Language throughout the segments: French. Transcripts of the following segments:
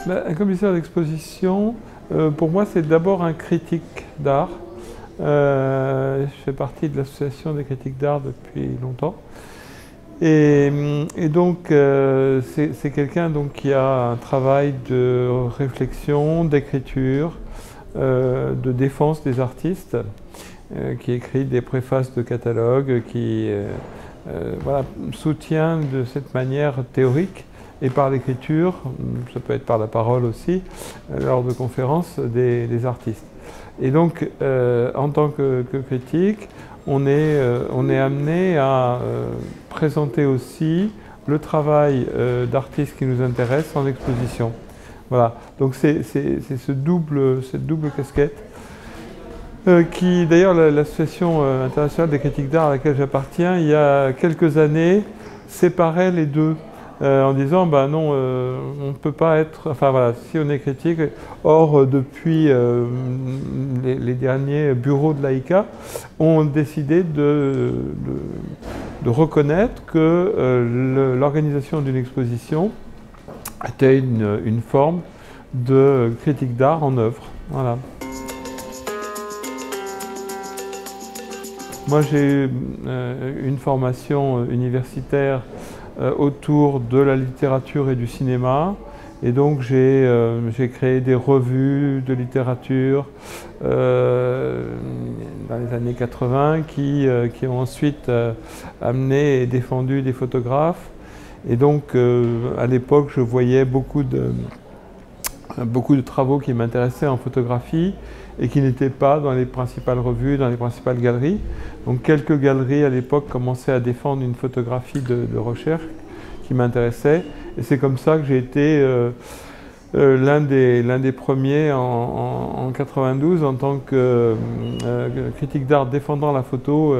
Un commissaire d'exposition, pour moi, c'est d'abord un critique d'art. Je fais partie de l'association des critiques d'art depuis longtemps. Et donc, c'est quelqu'un qui a un travail de réflexion, d'écriture, de défense des artistes, qui écrit des préfaces de catalogues, qui voilà, soutient de cette manière théorique et par l'écriture, ça peut être par la parole aussi, lors de conférences des artistes. Et donc, en tant que critique, on est amené à présenter aussi le travail d'artistes qui nous intéressent en exposition. Voilà, donc c'est cette double casquette qui, d'ailleurs, l'association internationale des critiques d'art à laquelle j'appartiens, il y a quelques années, séparait les deux. En disant, ben non, on ne peut pas être, enfin voilà, si on est critique. Or, depuis les derniers bureaux de l'AICA, ont décidé de reconnaître que l'organisation d'une exposition était une forme de critique d'art en œuvre. Voilà. Moi, j'ai eu une formation universitaire autour de la littérature et du cinéma. Et donc j'ai créé des revues de littérature dans les années 80 qui ont ensuite amené et défendu des photographes. Et donc à l'époque, je voyais beaucoup de travaux qui m'intéressaient en photographie et qui n'étaient pas dans les principales revues, dans les principales galeries. Donc quelques galeries à l'époque commençaient à défendre une photographie de recherche qui m'intéressait. Et c'est comme ça que j'ai été l'un des premiers en 92 en tant que critique d'art défendant la photo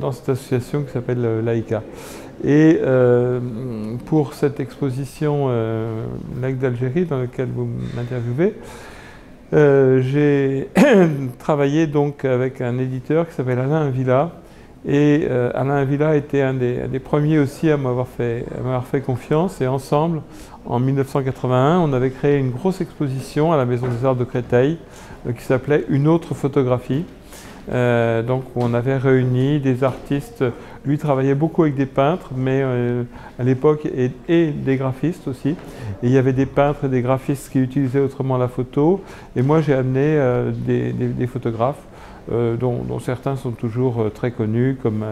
dans cette association qui s'appelle l'AICA. Et pour cette exposition Lac d'Algérie dans laquelle vous m'interviewez, j'ai travaillé donc avec un éditeur qui s'appelle Alain Villa. Et Alain Villa était un des premiers aussi à m'avoir fait confiance. Et ensemble, en 1981, on avait créé une grosse exposition à la Maison des Arts de Créteil qui s'appelait Une autre photographie. Donc on avait réuni des artistes. Lui travaillait beaucoup avec des peintres, mais à l'époque, et des graphistes aussi. Et il y avait des peintres et des graphistes qui utilisaient autrement la photo. Et moi, j'ai amené des photographes dont certains sont toujours très connus, comme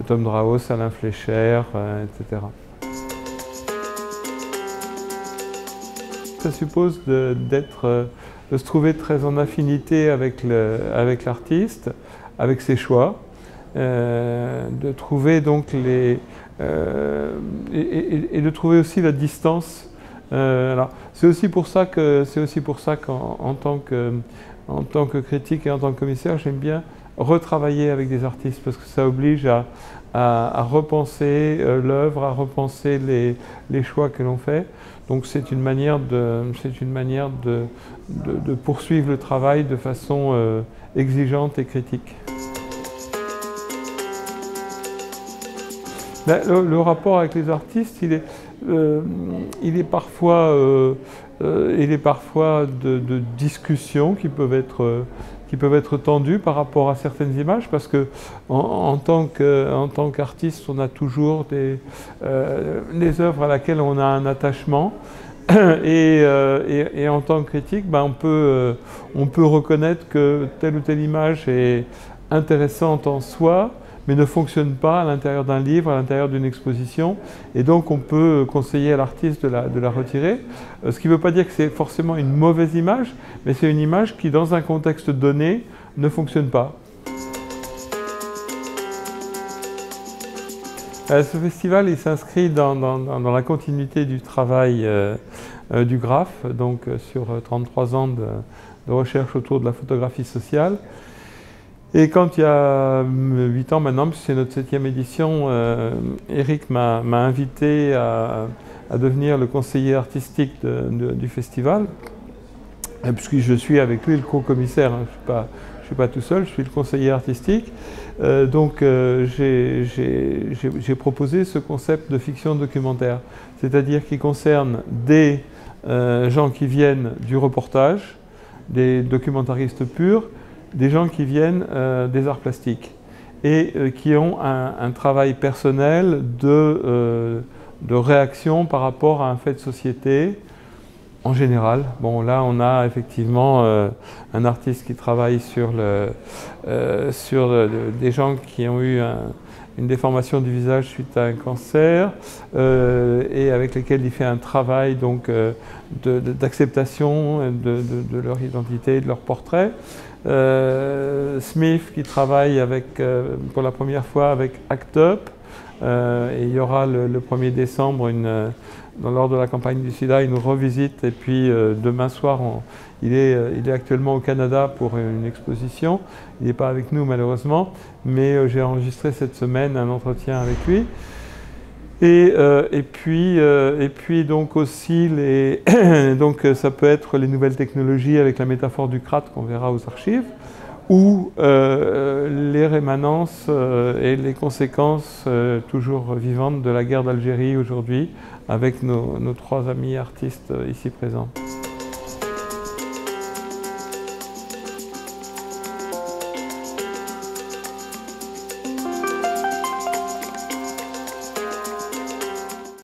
Tom Draos, Alain Fleischer, etc. Ça suppose de se trouver très en affinité avec l'artiste, avec ses choix, de trouver donc et de trouver aussi la distance. C'est aussi pour ça qu'en tant que critique et en tant que commissaire, j'aime bien retravailler avec des artistes parce que ça oblige à repenser l'œuvre, à repenser les choix que l'on fait. Donc c'est une manière de poursuivre le travail de façon exigeante et critique. Le rapport avec les artistes, il est parfois de discussions qui peuvent être tendues par rapport à certaines images, parce que en tant qu'artiste, on a toujours des œuvres à laquelle on a un attachement. Et en tant que critique, on peut reconnaître que telle ou telle image est intéressante en soi, mais ne fonctionne pas à l'intérieur d'un livre, à l'intérieur d'une exposition. Et donc on peut conseiller à l'artiste de la retirer. Ce qui ne veut pas dire que c'est forcément une mauvaise image, mais c'est une image qui, dans un contexte donné, ne fonctionne pas. Ce festival, il s'inscrit dans la continuité du travail du GRAF, donc sur 33 ans de recherche autour de la photographie sociale. Et quand il y a 8 ans maintenant, puisque c'est notre 7e édition, Eric m'a invité à devenir le conseiller artistique du festival, puisque je suis avec lui le co-commissaire, hein, je ne suis pas tout seul, je suis le conseiller artistique. Donc j'ai proposé ce concept de fiction documentaire, c'est-à-dire qui concerne des gens qui viennent du reportage, des documentaristes purs, des gens qui viennent des arts plastiques et qui ont un travail personnel de réaction par rapport à un fait de société en général. Bon, là, on a effectivement un artiste qui travaille sur des gens qui ont eu une déformation du visage suite à un cancer et avec lesquels il fait un travail donc d'acceptation de leur identité, de leur portrait. Smith qui travaille pour la première fois avec ACT UP. Et il y aura le 1er décembre, lors de la campagne du sida, une revisite. Et puis demain soir, il est actuellement au Canada pour une exposition. Il n'est pas avec nous malheureusement, mais j'ai enregistré cette semaine un entretien avec lui. Et puis donc aussi, donc ça peut être les nouvelles technologies avec la métaphore du crâne qu'on verra aux archives, ou les rémanences et les conséquences toujours vivantes de la guerre d'Algérie aujourd'hui avec nos 3 amis artistes ici présents.